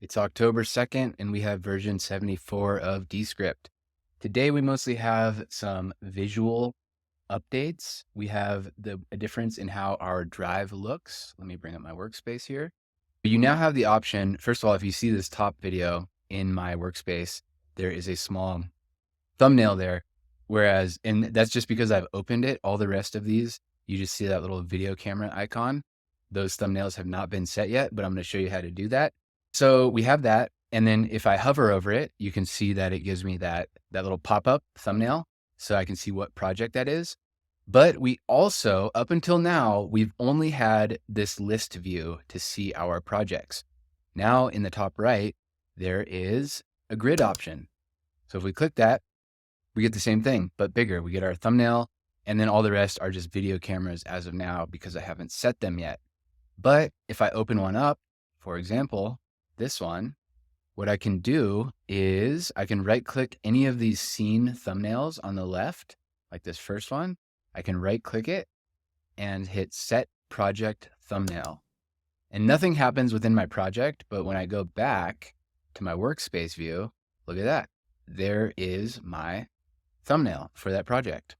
It's October 2nd, and we have version 74 of Descript. Today, we mostly have some visual updates. We have a difference in how our drive looks. Let me bring up my workspace here. You now have the option, first of all, if you see this top video in my workspace, there is a small thumbnail there. And that's just because I've opened it. All the rest of these, you just see that little video camera icon. Those thumbnails have not been set yet, but I'm going to show you how to do that. So we have that. And then if I hover over it, you can see that it gives me that little pop-up thumbnail. So I can see what project that is. But we also, up until now, we've only had this list view to see our projects. Now in the top right, there is a grid option. So if we click that, we get the same thing, but bigger. We get our thumbnail, and then all the rest are just video cameras as of now because I haven't set them yet. But if I open one up, for example, this one, what I can do is I can right click any of these scene thumbnails on the left, like this first one. I can right click it and hit set project thumbnail. And nothing happens within my project, but when I go back to my workspace view, look at that. There is my thumbnail for that project.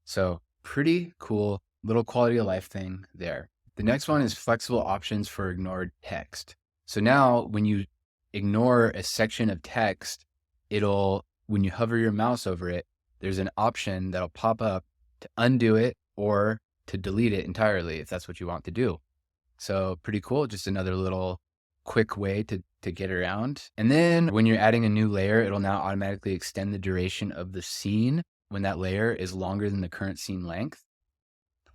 So pretty cool little quality of life thing there. The next one is flexible options for ignored text. So now when you ignore a section of text, when you hover your mouse over it, there's an option that'll pop up to undo it or to delete it entirely if that's what you want to do. So pretty cool. Just another little quick way to get around. And then when you're adding a new layer, it'll now automatically extend the duration of the scene when that layer is longer than the current scene length.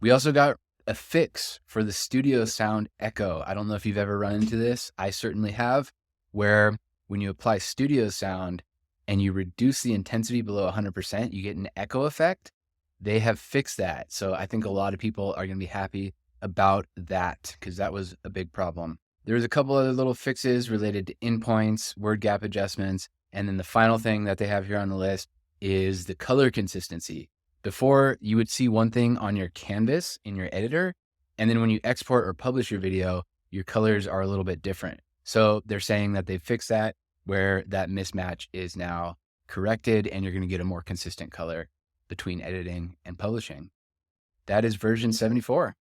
We also got a fix for the studio sound echo. I don't know if you've ever run into this. I certainly have, where when you apply studio sound and you reduce the intensity below 100%, you get an echo effect. They have fixed that. So I think a lot of people are going to be happy about that because that was a big problem. There's a couple other little fixes related to endpoints, word gap adjustments, and then the final thing that they have here on the list is the color consistency. Before, you would see one thing on your canvas in your editor, and then when you export or publish your video, your colors are a little bit different. So they're saying that they fixed that, where that mismatch is now corrected, and you're going to get a more consistent color between editing and publishing. That is version 74.